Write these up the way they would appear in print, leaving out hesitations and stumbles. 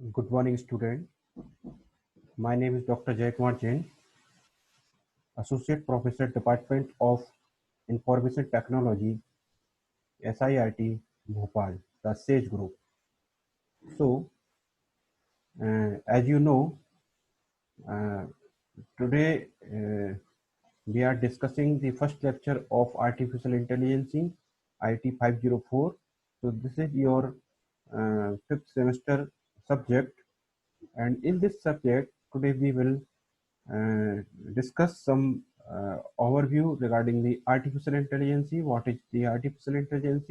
Good morning, student. My name is Dr. Jaykumar Jain, Associate Professor, Department of Information Technology, SIIT, Bhopal, the SAGE Group. So, as you know, uh, today we are discussing the first lecture of Artificial Intelligence, IT 504. So, this is your fifth semester subject, and in this subject, today we will discuss some overview regarding the artificial intelligence. What is the artificial intelligence?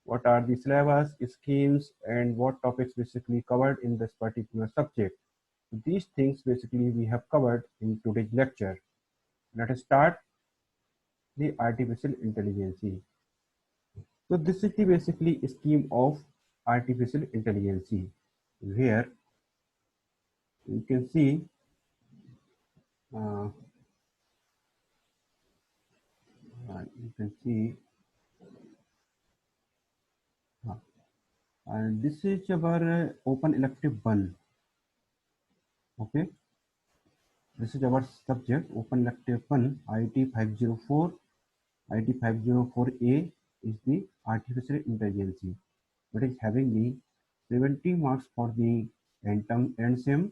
What are the syllabus, schemes, and what topics basically covered in this particular subject? These things basically we have covered in today's lecture. Let us start the artificial intelligence. So this is the basically scheme of artificial intelligence, where you can see uh, you can see uh, and this is our open elective one. Okay, this is our subject open elective one IT 504. IT 504A is the artificial intelligence. It is having the 70 marks for the end SEM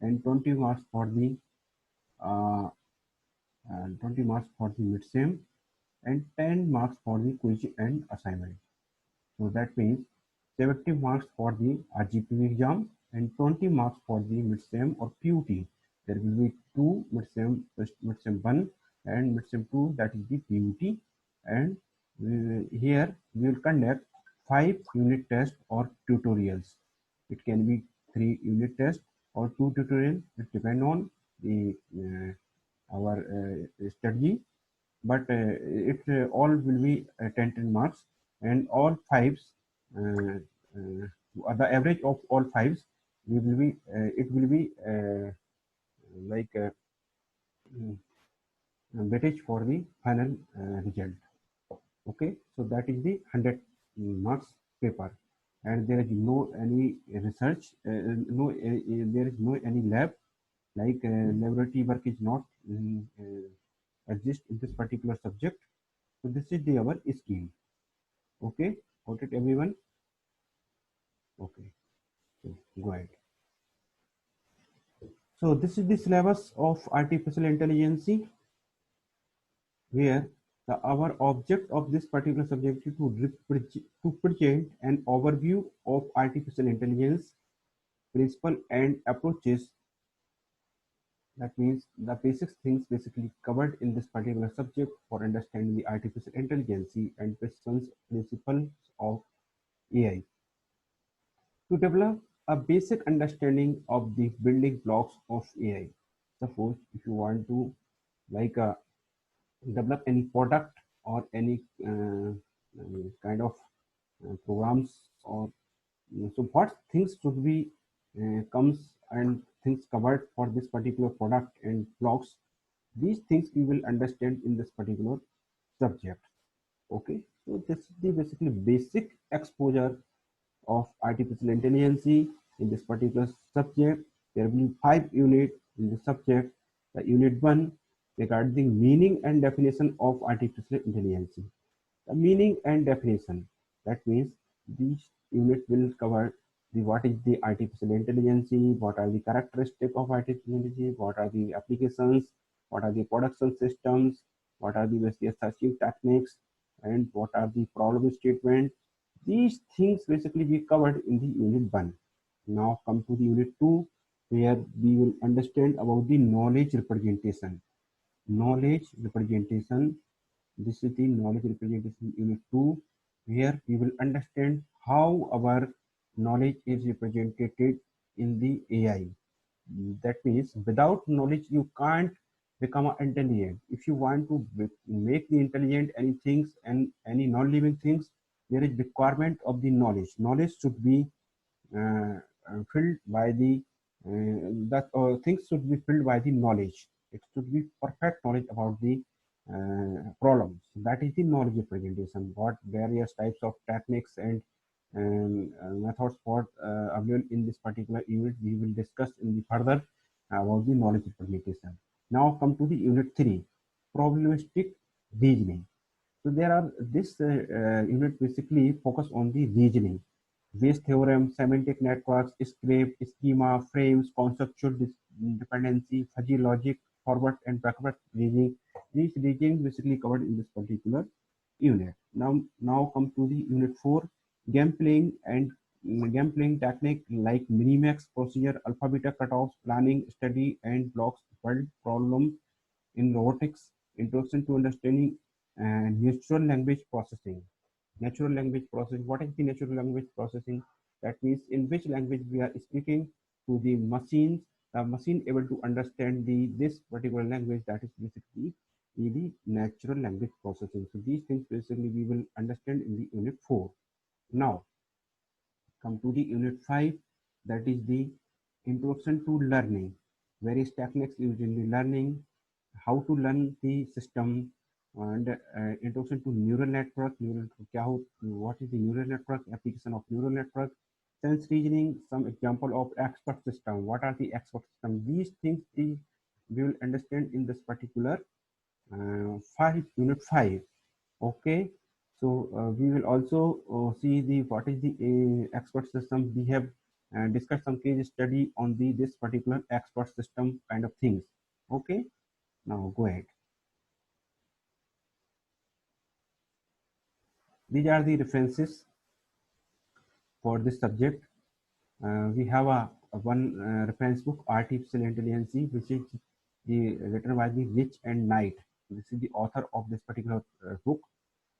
and 20 marks for the uh, 20 marks for the mid SEM and 10 marks for the quiz and assignment. So that means 70 marks for the RGPV exam and 20 marks for the mid-sem or PUT. There will be two mid-sem 1 and mid-sem 2, that is the PUT. And here we will conduct 5 unit tests or tutorials. It can be 3 unit tests or 2 tutorials. It depends on the our strategy, but it all will be 10 marks, and all fives the average of all fives will be it will be like mm, weightage for the final result. Okay, so that is the 100 marks paper, and there is no any research, no there is no any lab, like laboratory work is not exist in this particular subject. So this is the our scheme. Okay, got it everyone? Okay, so go ahead. So this is the syllabus of artificial intelligence, where our object of this particular subject is to present an overview of artificial intelligence principle and approaches. That means the basic things basically covered in this particular subject for understanding the artificial intelligence and principles of AI. To develop a basic understanding of the building blocks of AI. Suppose if you want to like develop any product or any kind of programs, or so what things should be comes and things covered for this particular product and blocks. These things we will understand in this particular subject. Okay, so this is the basically basic exposure of artificial intelligence in this particular subject. There will be 5 units in the subject. The unit 1 regarding meaning and definition of artificial intelligence. The meaning and definition. That means these unit will cover the what is the artificial intelligence, what are the characteristics of artificial intelligence, what are the applications, what are the production systems, what are the various searching techniques, and what are the problem statement. These things basically we covered in the unit 1. Now come to the unit 2, where we will understand about the knowledge representation. Knowledge representation. This is the knowledge representation unit 2, where we will understand how our knowledge is represented in the AI. That means without knowledge you can't become intelligent. If you want to make the intelligent any things and any non-living things, there is requirement of the knowledge. Knowledge should be uh, filled by the that things should be filled by the knowledge. It should be perfect knowledge about the problems. That is the knowledge representation. What various types of techniques and and methods for available in this particular unit. We will discuss in the further about the knowledge representation. Now come to the unit 3, probabilistic reasoning. So there are this unit basically focus on the reasoning, Bayes theorem, semantic networks, script, schema, frames, conceptual dependency, fuzzy logic, forward and backward reasoning. These reasoning basically covered in this particular unit. Now come to the unit 4, game playing and game playing technique like minimax procedure, alpha beta cutoffs, planning, study and blocks, world problem in robotics, introduction to understanding and natural language processing. Natural language processing. What is the natural language processing? That means in which language we are speaking to the machines, the machine able to understand the this particular language. That is basically the natural language processing. So these things basically we will understand in the unit 4. Now come to the unit 5, that is the introduction to learning, various techniques used in the learning, how to learn the system, and introduction to neural network, what is the neural network, application of neural network, sense reasoning, some example of expert system, what are the expert system. These things we will understand in this particular 5 unit 5. Okay, so we will also see the what is the expert system. We have discussed some case study on the this particular expert system kind of things. Okay, now go ahead. These are the references for this subject. We have a one reference book, Artificial Intelligence, which is written by the Rich and Knight. This is the author of this particular book.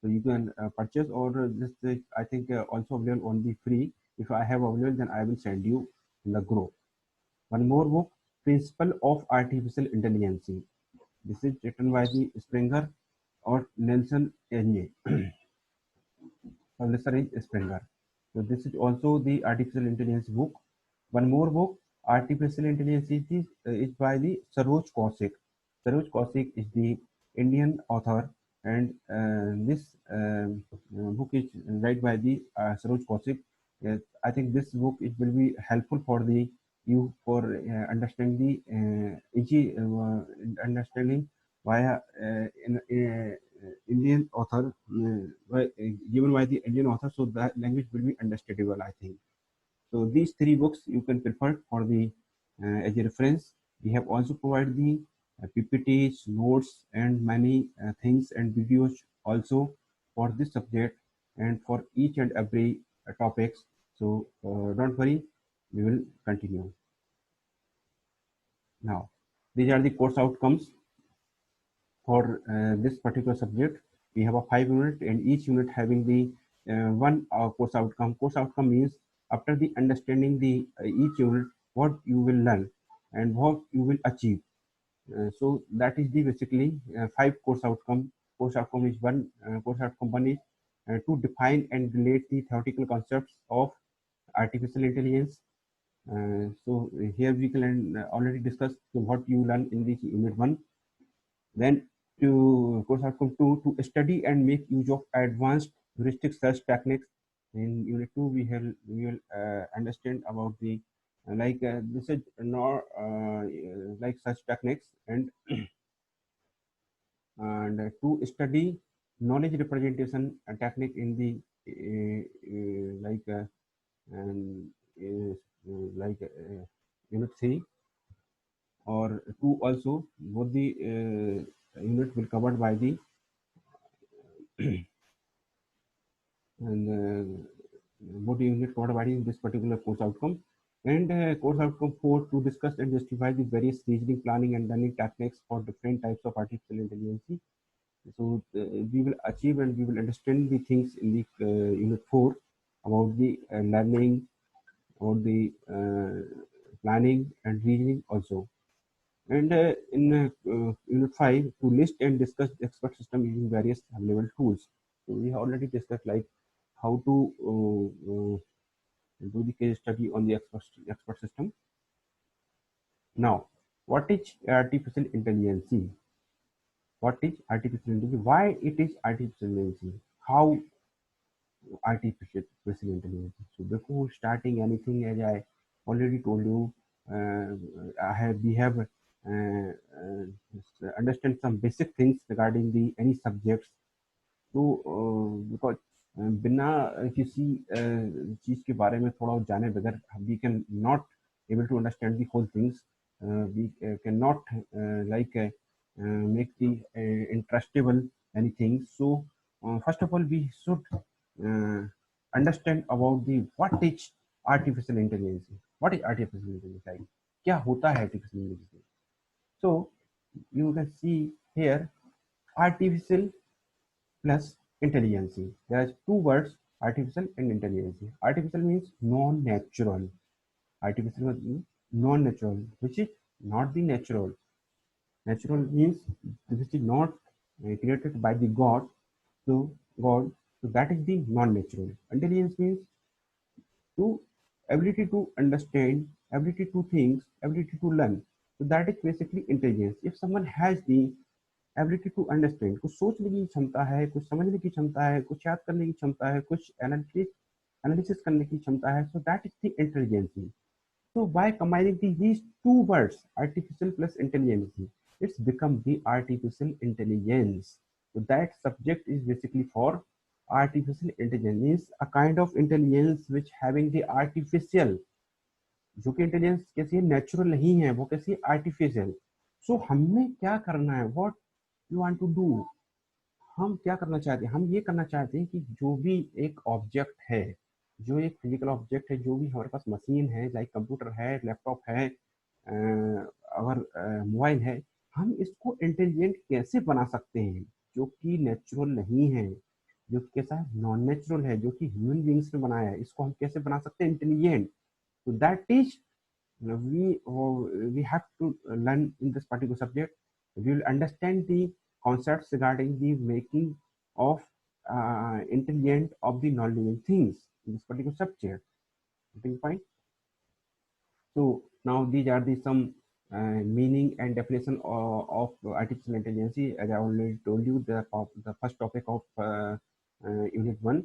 So you can purchase, or this I think also available on the free. If I have available, then I will send you in the group. One more book, Principle of Artificial Intelligence. This is written by the Springer or Nelson Enge. Publisher is Springer. So this is also the artificial intelligence book. One more book, Artificial Intelligence, is by the Saroj Kaushik. Saroj Kaushik is the Indian author, and this book is read by the Saroj Kaushik. I think this book it will be helpful for the you for understanding the easy understanding via Indian author, given by the Indian author, so that language will be understandable, I think. So these three books you can prefer for the as a reference. We have also provided the PPTs, notes, and many things and videos also for this subject and for each and every topics. So don't worry, we will continue. Now, these are the course outcomes for this particular subject. We have a 5 unit, and each unit having the one course outcome. Course outcome means after the understanding the each unit, what you will learn and what you will achieve. So that is the basically 5 course outcome. Course outcome is one. Course outcome one is to define and relate the theoretical concepts of artificial intelligence. So here we can already discuss what you learn in this unit 1. Then to course outcome 2, to study and make use of advanced heuristic search techniques. In unit 2, we will understand about the this is not like such techniques, and to study knowledge representation technique in the and like unit 3 or 2 also. Both the unit will covered by the and body unit providing this particular course outcome, and course outcome 4, to discuss and justify the various reasoning, planning and learning techniques for different types of artificial intelligence. So we will achieve and we will understand the things in the unit 4 about the learning, about the planning and reasoning also. And in unit 5, to list and discuss the expert system using various available tools. So we have already discussed like how to do the case study on the expert system. Now, what is artificial intelligence? What is artificial intelligence? Why it is artificial intelligence? How artificial intelligence. So before starting anything, as I already told you, we have understand some basic things regarding the any subjects. तो because बिना किसी चीज के बारे में थोड़ा जाने बगैर we can not able to understand the whole things. We cannot make the interestable anything. So first of all we should understand about the what is artificial intelligence. What is artificial intelligence? Like क्या होता है artificial intelligence? So you can see here artificial plus intelligence. There are two words, artificial and intelligence. Artificial means non-natural. Artificial means non-natural, which is not the natural. Natural means which is not created by the God. So God, so that is the non-natural. Intelligence means to ability to understand, ability to think, ability to learn. So that is basically intelligence. If someone has the ability to understand, कुछ सोचने की क्षमता है, कुछ समझने की क्षमता है, कुछ याद करने की क्षमता है, कुछ एनालिसिस करने की क्षमता है, so that is the intelligency. So by combining these two words, artificial plus intelligence, it's become the artificial intelligence. So that subject is basically for artificial intelligence, a kind of intelligence which having the artificial, जो कि intelligence कैसी है, natural नहीं है, वो कैसी है, artificial. सो हमें क्या करना है, what you want to do, हम क्या करना चाहते हैं, हम ये करना चाहते हैं कि जो भी एक ऑब्जेक्ट है, जो एक फिजिकल ऑब्जेक्ट है, जो भी हमारे पास मशीन है, लाइक कंप्यूटर है, लैपटॉप है, अगर मोबाइल है, हम इसको इंटेलिजेंट कैसे बना सकते हैं, जो कि नेचुरल नहीं है, जो कि कैसा है, नॉन नेचुरल है, जो कि ह्यूमन बींग्स ने बनाया है, इसको हम कैसे बना सकते हैं इंटेलिजेंट. तो that is we have to learn in this particular subject. We will understand the concepts regarding the making of intelligent of the non-living things in this particular subject. Getting point? So now these are the some meaning and definition of artificial intelligence. As I already told you, the first topic of unit 1.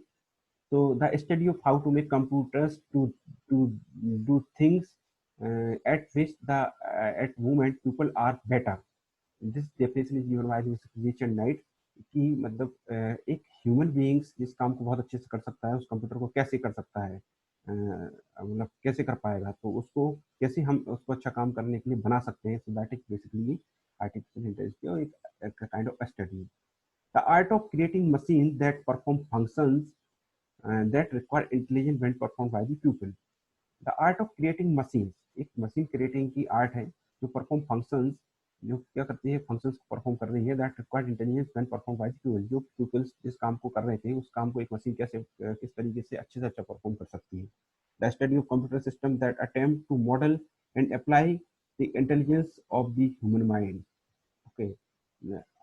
So the study of how to make computers to do things at which the at moment people are better. This definition is given by Richard Knight कि मतलब एक human beings जिस काम को बहुत अच्छे से कर सकता है, उस कंप्यूटर को कैसे कर सकता है, मतलब कैसे कर पाएगा, तो उसको कैसे हम उसको अच्छा काम करने के लिए बना सकते हैं. सो that is basically artificial intelligence और एक kind of study. The art of creating machine that perform functions that require intelligence when performed by the pupil. The art of creating machines, एक मशीन क्रिएटिंग की art है जो perform functions, जो क्या करती है, फंक्शंस को परफॉर्म कर रही है, that required intelligence when perform by the people. जो पीपल्स जिस काम को कर रहे थे, उस काम को एक मशीन कैसे किस तरीके से अच्छे से अच्छा परफॉर्म कर सकती है. The study of computer system that attempt to model and apply the intelligence of the human mind. Okay.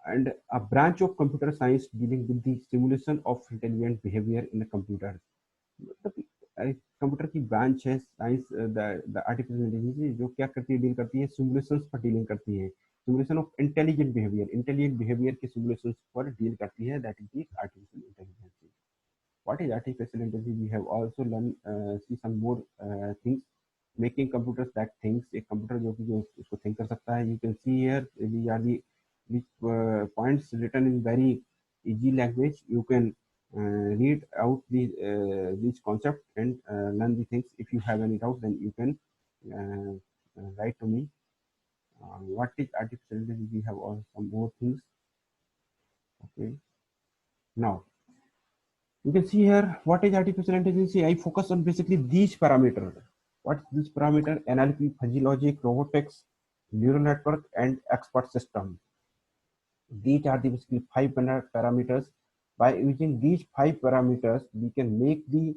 And a branch of computer science dealing with the simulation of intelligent behavior in a computer. Computer की branch है science, the artificial intelligence, जो क्या करती है, deal करती है simulations पर dealing करती है, simulation of intelligent behaviour, intelligent behaviour के सिमुलेशंस पर डील करती है, that is the artificial intelligence. What is artificial intelligence? We have also learned see some more things. Making computers that thinks, एक computer जो कि जो उसको थिंक कर सकता है. You can see here these are the points written in very easy language. You can read out these concepts and learn the things. If you have any doubt, then you can write to me. What is artificial intelligence? We have also some more things. Okay. Now you can see here what is artificial intelligence. I focus on basically these parameters. What is this parameter? NLP, fuzzy logic, robotics, neural network, and expert system. These are the basically 5 parameters. By using these 5 parameters, we can make the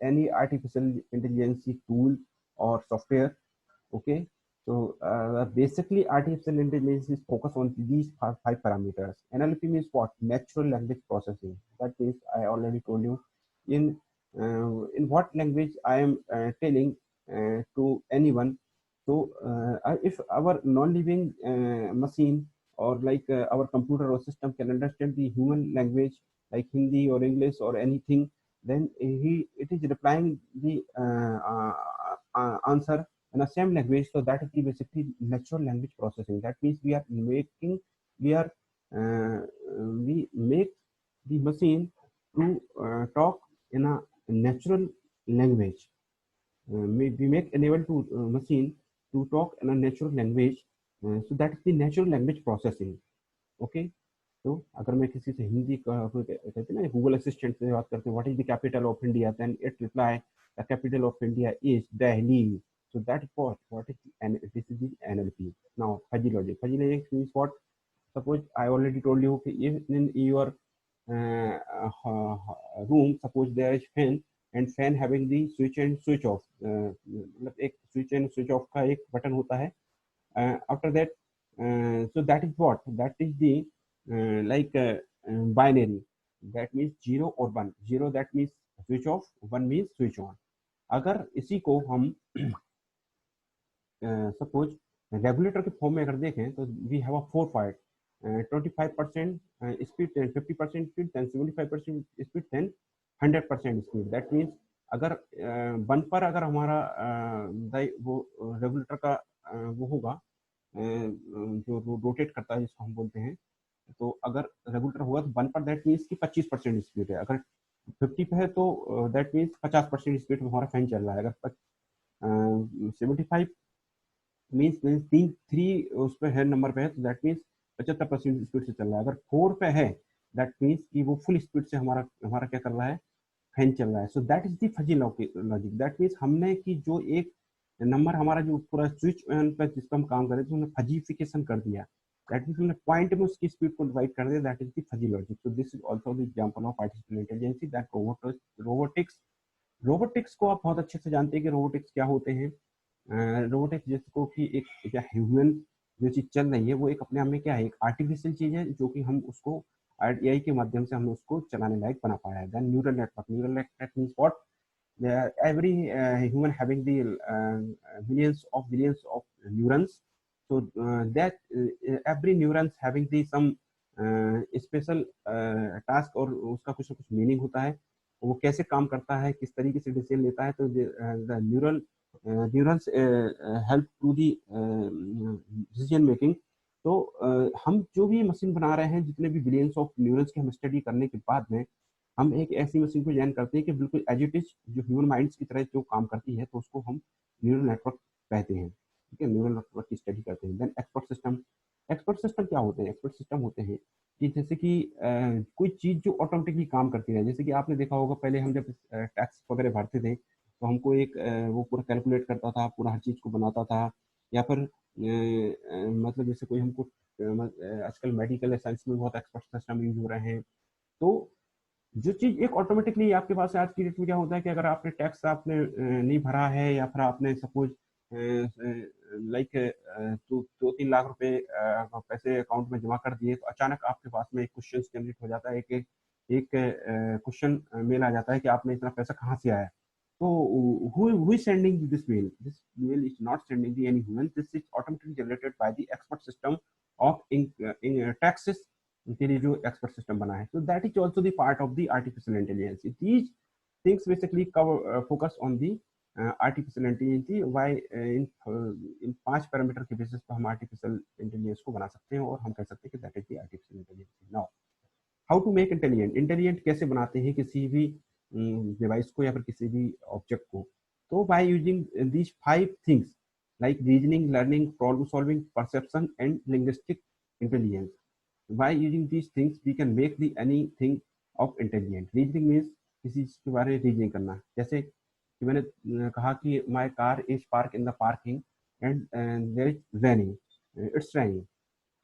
any artificial intelligence tool or software. Okay. So basically artificial intelligence is focused on these 5 parameters. NLP means what? Natural language processing. That means I already told you in what language I am telling to anyone. So if our non-living machine or like our computer or system can understand the human language like Hindi or English or anything, then it is replying the answer in a same language. So that is the basically natural language processing. That means we are we make the machine to talk in a natural language. We make enable to machine to talk in a natural language. So that is the natural language processing. Okay, तो अगर मैं किसी से हिंदी कहते हैं ना, Google assistant से बात करते हैं, what is the capital of India, then it reply the capital of India is Delhi. So that is what is and this is the NLP. Now fuzzy logic means what? Suppose I already told you in your room, suppose there is fan and fan having the switch and switch off. मतलब एक switch and switch off का एक button होता है. After that, so that is what? That is the like binary. That means 0 or 1. 0 that means switch off, 1 means switch on. अगर इसी को हम सपोज रेगुलेटर के फॉर्म में अगर देखें तो we have a 4 part, 25% speed, 50% speed, 75% speed, 100% speed. That means अगर वन पर अगर हमारा वो रेगुलेटर का वो होगा जो रोटेट करता है जिसको हम बोलते हैं, तो अगर रेगुलेटर होगा तो वन पर दैट मीन्स की 25% स्पीड है. अगर 50 पे है तो दैट मीन्स 50% स्पीड में हमारा फैन चल रहा है. अगर 75 मीन्स तीन थ्री उस पर है नंबर पे है तो दैट मीन्स 75% स्पीड से चल रहा है. अगर 4 पे है दैट मीन्स कि वो फुल स्पीड से हमारा हमारा क्या कर रहा है, फैन चल रहा है. So that is the fuzzy logic. That means हमने कि जो एक नंबर हमारा जो पूरा स्विच ऑन पर जिसका हम काम कर रहे थे हमने फजीफिकेशन कर दिया. दैट मीन्स हमने पॉइंट में उसकी स्पीड को डिवाइड कर दिया. That is the fuzzy logic. So this is also the example of artificial intelligence. That robotics robotics को आप बहुत अच्छे से जानते हैं कि रोबोटिक्स क्या होते हैं. रोबोटिक्स जिसको कि एक क्या ह्यूमन जो चीज चल रही है वो एक अपने आप में क्या है, एक आर्टिफिशियल चीज है जो कि हम उसको एआई के माध्यम से हमने उसको चलाने लायक बना पाया है. Then neural network means what? Every human having the billions of neurons. So that every neurons having the some special task और उसका कुछ ना कुछ मीनिंग होता है. वो कैसे काम करता है, किस तरीके से डिसीजन लेता है. तो the neurals help to the decision making. तो हम जो भी मशीन बना रहे हैं, जितने भी बिलियंस ऑफ न्यूरल्स की हम स्टडी करने के बाद में हम एक ऐसी मशीन को डिजाइन करते हैं कि बिल्कुल एज इट इज जो ह्यूमन माइंड्स की तरह जो काम करती है, तो उसको हम न्यूरल नेटवर्क कहते हैं. ठीक है, न्यूरल नेटवर्क की स्टडी करते हैं. देन एक्सपर्ट सिस्टम क्या होते हैं? एक्सपर्ट सिस्टम होते हैं कि जैसे कि कोई चीज जो ऑटोमेटिकली काम करती है. जैसे कि आपने देखा होगा पहले हम जब टैक्स वगैरह भरते थे तो हमको एक वो पूरा कैलकुलेट करता था, पूरा हर चीज को बनाता था. या फिर मतलब जैसे कोई हमको आजकल मेडिकल साइंस में बहुत एक्सपर्ट सिस्टम यूज हो रहे हैं. तो जो चीज एक ऑटोमेटिकली आपके पास है, आज की डेट में क्या होता है कि अगर आपने टैक्स आपने नहीं भरा है या फिर आपने सपोज लाइक 2-3 लाख रुपए पैसे अकाउंट में जमा कर दिए, तो अचानक आपके पास में एक क्वेश्चन जनरेट हो जाता है कि एक क्वेश्चन मेल आ जाता है कि आपने इतना पैसा कहाँ से आया. तो who is sending this mail? This mail is not sending the any human. This is automatically generated by the expert system of in taxes के लिए जो एक्सपर्ट सिस्टम बना है. So that is also the part of the artificial intelligence. These things basically cover focus on the artificial intelligence. Why in 5 parameter के basis पर हम artificial intelligence को बना सकते हैं और हम कह सकते हैं कि that is the artificial intelligence. Now how to make intelligent कैसे बनाते हैं किसी भी डिवाइस को या फिर किसी भी ऑब्जेक्ट को. तो by using these 5 things like reasoning, learning, problem solving, perception and linguistic intelligence. by using these things we can make the anything of intelligent. Reasoning means किसी चीज के बारे में रीजनिंग करना. जैसे कि मैंने कहा कि my car is park in the parking and there is raining, it's raining.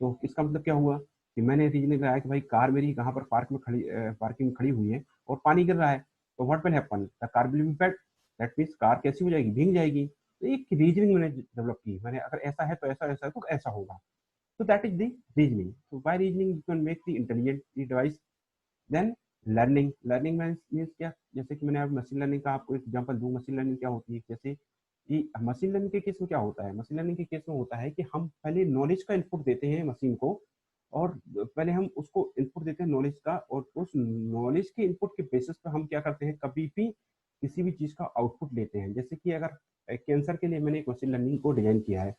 तो इसका मतलब क्या हुआ कि मैंने रीजनिंग लगाया कि भाई कार मेरी कहाँ पर पार्किंग में खड़ी हुई है और पानी गिर रहा है. तो what will happen? The car will be wet. That means car कैसी हो जाएगी? भीग जाएगी. तो एक रीजनिंग मैंने डेवलप की. मैंने अगर ऐसा है तो ऐसा है तो ऐसा होगा. So that is the reasoning. So by reasoning you can make the intelligent device. Then learning means क्या? जैसे कि मैंने अब मशीन लर्निंग का आपको एग्जांपल दूं. मशीन लर्निंग क्या होती है? जैसे कि मशीन लर्निंग के केस में क्या होता है? मशीन लर्निंग के केस में होता है कि हम पहले नॉलेज का इनपुट देते हैं मशीन को और पहले हम उसको इनपुट देते हैं नॉलेज का, और उस नॉलेज के इनपुट के बेसिस पे हम क्या करते हैं, कभी भी किसी भी चीज़ का आउटपुट लेते हैं। जैसे कि अगर कैंसर के लिए मैंने एक मशीन लर्निंग को डिजाइन किया है,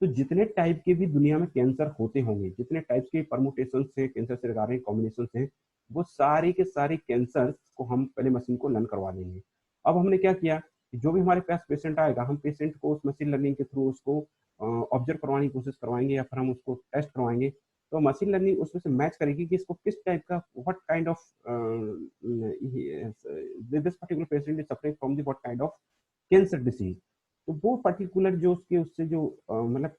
तो जितने टाइप के भी दुनिया में कैंसर होते होंगे, जितने टाइप्स के परमुटेशन से कैंसर से रिगार्डिंग कॉम्बिनेशन हैं, वो सारे के सारे कैंसर को हम पहले मशीन को लर्न करवा देंगे। अब हमने क्या किया कि जो भी हमारे पास पेशेंट आएगा, हम पेशेंट को उस मशीन लर्निंग के थ्रू उसको ऑब्जर्व करवाने की कोशिश करवाएंगे, या फिर हम उसको टेस्ट करवाएंगे। तो मशीन लर्निंग उसमें से मैच करेगी कि इसको किस टाइप का, what kind of this particular patient is suffering from the what kind of cancer disease. तो वो पर्टिकुलर जो उसके उससे जो मतलब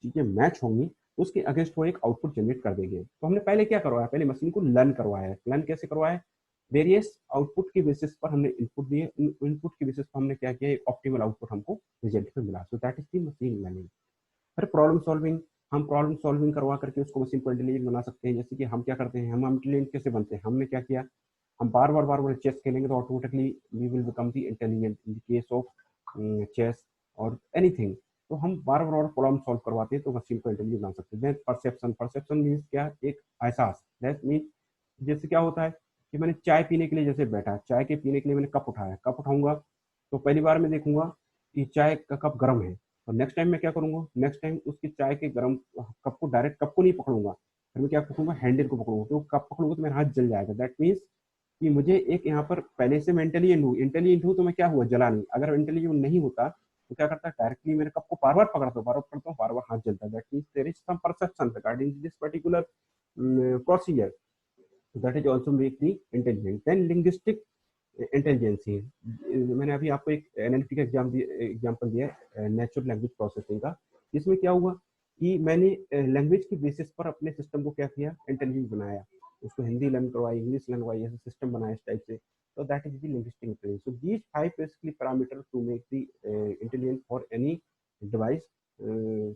चीजें मैच होंगी, उसके अगेंस्ट वो एक आउटपुट जनरेट कर देंगे। तो हमने पहले क्या करवाया, पहले मशीन को लर्न करवाया है। लर्न कैसे करवाया है, वेरियस आउटपुट के बेसिस पर हमने इनपुट दिए, इनपुट के बेसिस पर हमने क्या किया, एक ऑप्टिमल आउटपुट हमको रिजल्ट में मिला। सो that is the machine learning. फिर प्रॉब्लम सॉल्विंग, हम प्रॉब्लम सॉल्विंग करवा करके उसको मशीन को इंटेलिजेंट बना सकते हैं। जैसे कि हम क्या करते हैं, हम इंटेलिजेंट कैसे बनते हैं, हमने क्या किया, हम बार बार चेस खेलेंगे तो automatically we will become the intelligent in case of chess और एनीथिंग। तो हम बार बार प्रॉब्लम सॉल्व करवाते हैं तो मशीन को इंटेलिजेंट बना सकते हैं। परसेप्शन, परसेप्शन मीन्स क्या, एक एहसास। दैट मीन जैसे क्या होता है कि मैंने चाय पीने के लिए जैसे बैठा, चाय के पीने के लिए मैंने कप उठाया, कप उठाऊंगा तो पहली बार मैं देखूंगा कि चाय का कप गर्म है, और नेक्स्ट टाइम मैं क्या करूंगा, नेक्स्ट टाइम उसकी चाय के गर्म कप को, डायरेक्ट कप को नहीं पकड़ूंगा, फिर मैं क्या पकड़ूंगा, हैंडल को पकड़ूंगा। तो कप पकड़ूंगा तो मेरा हाथ जल जाएगा। दैट मीन्स कि मुझे एक यहाँ पर पहले से इंटेलिजेंट हूँ तो मैं क्या हुआ, जला नहीं। अगर इंटेलिजेंट नहीं होता तो क्या करता है, डायरेक्टली मेरे कप को बार बार पकड़ता हूँ, बार बार पकड़ता हूँ, बार बार हाथ जलता है। That means there is some perception regarding this particular procedure, that is also make the intelligent. Then linguistic intelligency, मैंने अभी आपको एक एनएलपी का एग्जाम्पल दिया है, नेचुरल लैंग्वेज प्रोसेसिंग का। इसमें क्या हुआ कि मैंने लैंग्वेज के बेसिस पर अपने सिस्टम को क्या किया, इंटेलिजेंट बनाया, उसको हिंदी लर्न करवाई, इंग्लिश लर्न करवाई, ऐसे सिस्टम बनाया इस टाइप से। तो that is the linguistic intelligence. So these 5 basically parameter to make the intelligent for any device.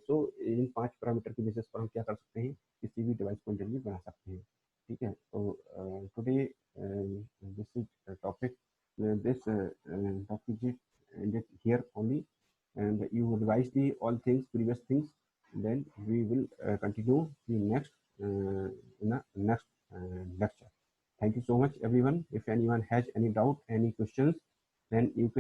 So in 5 parameter के बेसिस पर हम क्या कर सकते हैं, किसी भी डिवाइस को इंटेलिजेंट बना सकते हैं। ठीक है, तो today this is the topic. This topic is ended here only, and you revise the all things, previous things. Then we will continue the next in the next lecture. Thank you so much, everyone. If anyone has any doubt, any questions, then you can